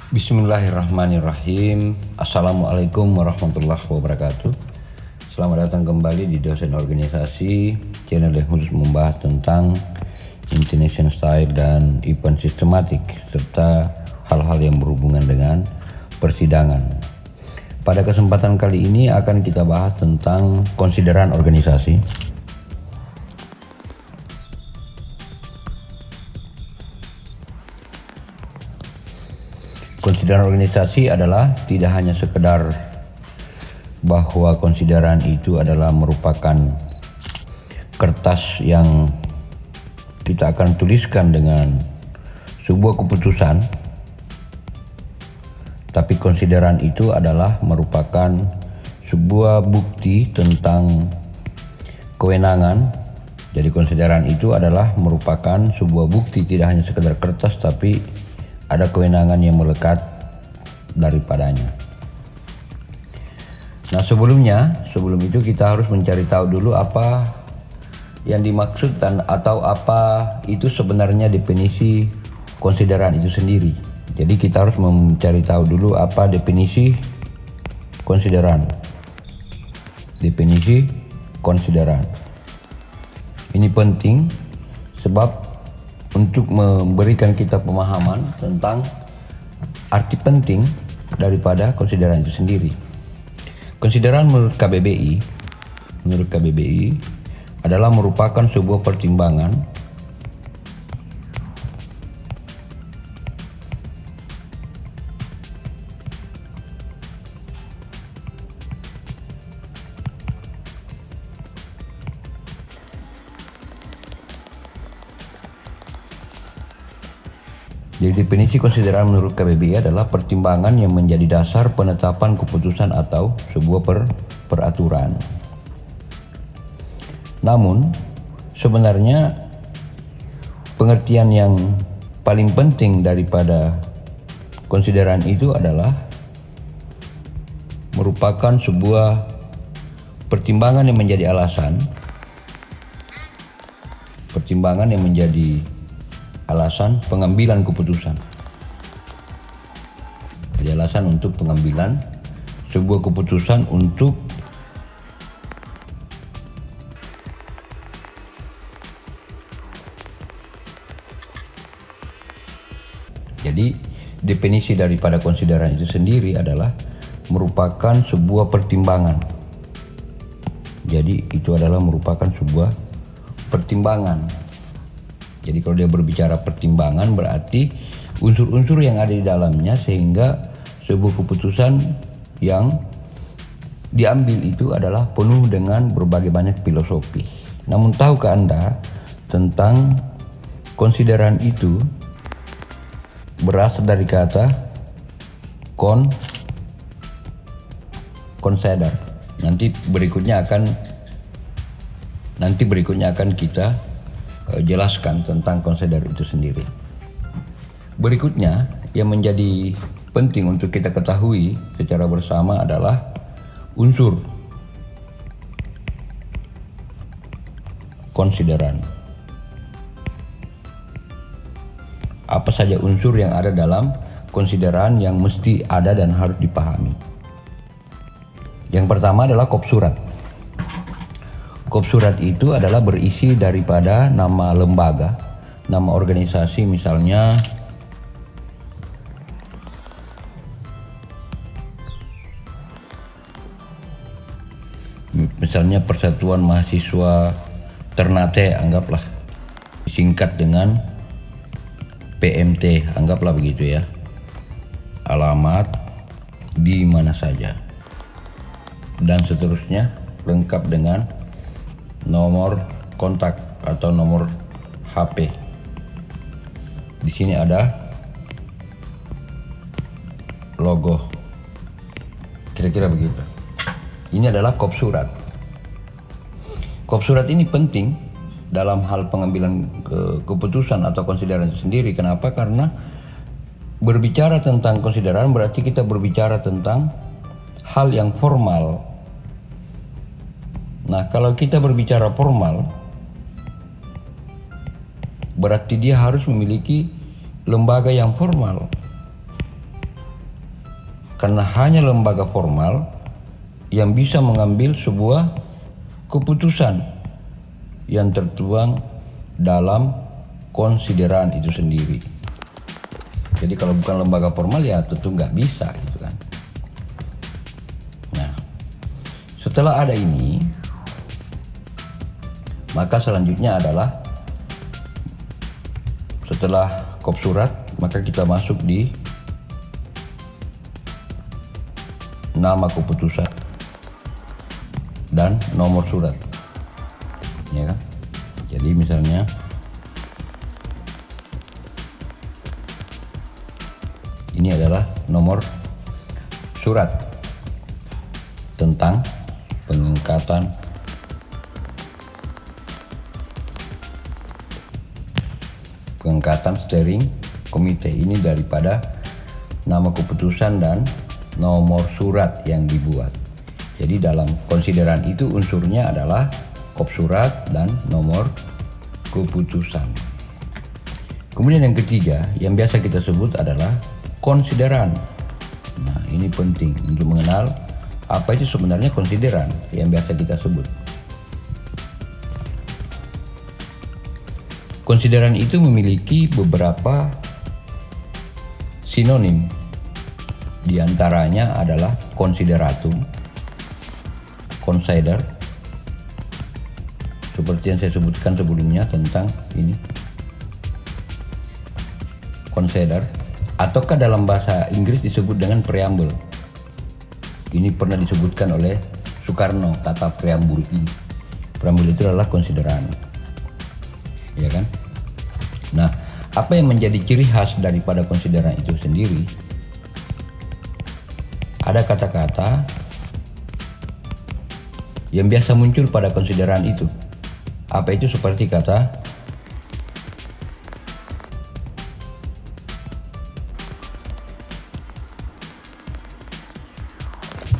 Bismillahirrahmanirrahim. Assalamualaikum warahmatullahi wabarakatuh. Selamat datang kembali di Dosen Organisasi, channel yang khusus membahas tentang International Style dan event sistematik serta hal-hal yang berhubungan dengan persidangan. Pada kesempatan kali ini akan kita bahas tentang konsideran organisasi. Konsideran organisasi adalah tidak hanya sekedar bahwa konsideran itu adalah merupakan kertas yang kita akan tuliskan dengan sebuah keputusan, tapi konsideran itu adalah merupakan sebuah bukti tentang kewenangan. Jadi konsideran itu adalah merupakan sebuah bukti, tidak hanya sekedar kertas tapi ada kewenangan yang melekat daripadanya. Nah sebelum itu kita harus mencari tahu dulu apa yang dimaksudkan atau apa itu sebenarnya definisi konsideran itu sendiri. Jadi kita harus mencari tahu dulu apa definisi konsideran. Definisi konsideran. Ini penting sebab untuk memberikan kita pemahaman tentang arti penting daripada konsideran itu sendiri. Konsideran menurut KBBI adalah merupakan sebuah pertimbangan Jadi definisi konsideran menurut KBBI adalah pertimbangan yang menjadi dasar penetapan keputusan atau sebuah peraturan. Namun sebenarnya pengertian yang paling penting daripada konsideran itu adalah merupakan sebuah pertimbangan yang menjadi alasan pengambilan keputusan. Jadi alasan untuk pengambilan sebuah keputusan untuk Jadi definisi daripada konsideran itu sendiri adalah merupakan sebuah pertimbangan. Jadi itu adalah merupakan sebuah pertimbangan. Jadi kalau dia berbicara pertimbangan berarti unsur-unsur yang ada di dalamnya sehingga sebuah keputusan yang diambil itu adalah penuh dengan berbagai banyak filosofi. Namun tahukah Anda tentang konsideran itu berasal dari kata consider. Nanti berikutnya akan kita jelaskan tentang konsider itu sendiri. Berikutnya yang menjadi penting untuk kita ketahui secara bersama adalah unsur konsideran. Apa saja unsur yang ada dalam konsideran yang mesti ada dan harus dipahami. Yang pertama adalah kop surat. Kop surat itu adalah berisi daripada nama lembaga, nama organisasi, misalnya Persatuan Mahasiswa Ternate, anggaplah singkat dengan PMT, anggaplah begitu ya. Alamat di mana saja dan seterusnya, lengkap dengan nomor kontak atau nomor HP. Di sini ada logo. Kira-kira begitu. Ini adalah kop surat. Kop surat ini penting dalam hal pengambilan keputusan atau konsideran itu sendiri. Kenapa? Karena berbicara tentang konsideran berarti kita berbicara tentang hal yang formal. Nah, kalau kita berbicara formal, berarti dia harus memiliki lembaga yang formal. Karena hanya lembaga formal yang bisa mengambil sebuah keputusan yang tertuang dalam konsideran itu sendiri. Jadi kalau bukan lembaga formal ya tentu nggak bisa gitu kan. Nah, setelah ada ini, maka selanjutnya adalah setelah kop surat, maka kita masuk di nama keputusan dan nomor surat, ya kan? Jadi misalnya ini adalah nomor surat tentang pengangkatan steering komite. Ini daripada nama keputusan dan nomor surat yang dibuat. Jadi dalam konsideran itu unsurnya adalah kop surat dan nomor keputusan. Kemudian yang ketiga yang biasa kita sebut adalah konsideran. Nah, ini penting untuk mengenal apa itu sebenarnya konsideran yang biasa kita sebut. Konsideran itu memiliki beberapa sinonim. Di antaranya adalah consideratum, consider, seperti yang saya sebutkan sebelumnya tentang ini, consider, ataukah dalam bahasa Inggris disebut dengan preamble. Ini pernah disebutkan oleh Soekarno, kata preambul ini. Preambul itu adalah konsideran, ya kan? Nah, apa yang menjadi ciri khas daripada konsideran itu sendiri? Ada kata-kata yang biasa muncul pada konsideran itu. Apa itu? Seperti kata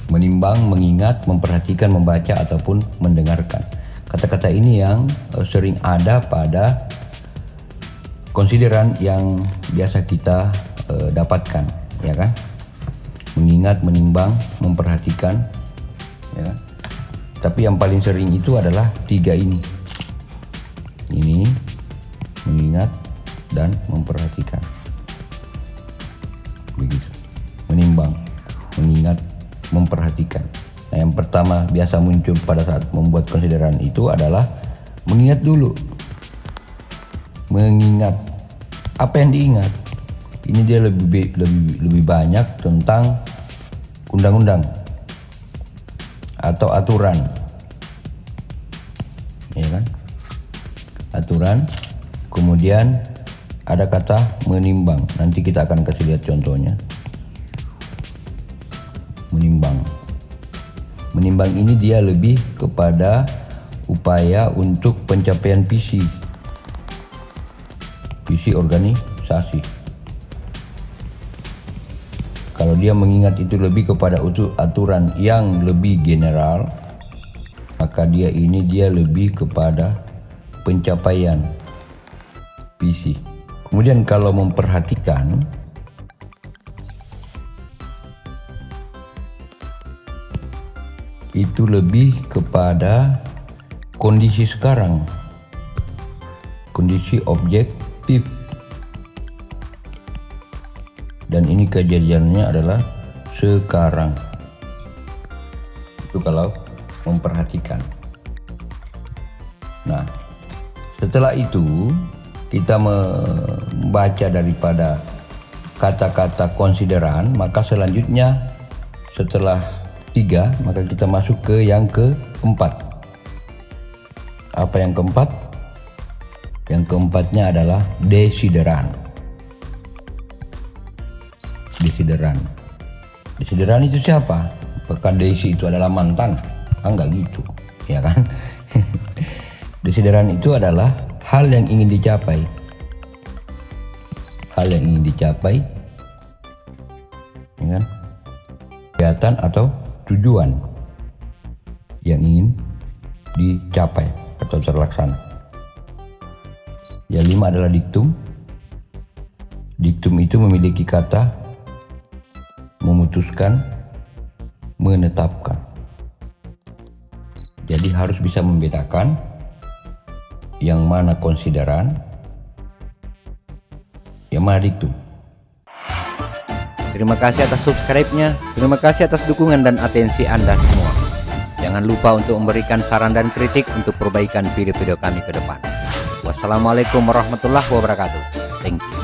menimbang, mengingat, memperhatikan, membaca, ataupun mendengarkan. Kata-kata ini yang sering ada pada konsideran yang biasa kita dapatkan, ya kan? Mengingat, menimbang, memperhatikan, ya. Tapi yang paling sering itu adalah tiga ini. Ini, mengingat, dan memperhatikan. Begitu. Menimbang, mengingat, memperhatikan. Nah, yang pertama biasa muncul pada saat membuat konsideran itu adalah mengingat dulu. Mengingat. Apa yang diingat? Ini dia lebih banyak tentang undang-undang atau aturan, ya kan? Aturan. Kemudian ada kata menimbang. Nanti kita akan kasih lihat contohnya. Menimbang ini dia lebih kepada upaya untuk pencapaian visi organisasi. Kalau dia mengingat itu lebih kepada aturan yang lebih general, maka dia lebih kepada pencapaian visi. Kemudian kalau memperhatikan, itu lebih kepada kondisi sekarang, kondisi objektif. Dan ini kejadiannya adalah sekarang. Itu kalau memperhatikan. Nah, setelah itu kita membaca daripada kata-kata konsideran, maka selanjutnya setelah 3, maka kita masuk ke yang keempat. Apa yang keempat? Yang keempatnya adalah desideran. Desideran itu siapa? Apakah desi itu adalah mantan? Enggak gitu, ya kan? Desideran itu adalah hal yang ingin dicapai. Ya kan? Kegiatan atau tujuan yang ingin dicapai atau terlaksana. Yang 5 adalah diktum. Diktum itu memiliki kata memutuskan, menetapkan. Jadi harus bisa membedakan yang mana konsideran, yang mana diktum. Terima kasih atas subscribe-nya, terima kasih atas dukungan dan atensi Anda semua. Jangan lupa untuk memberikan saran dan kritik untuk perbaikan video-video kami ke depan. Wassalamualaikum warahmatullahi wabarakatuh. Thank you.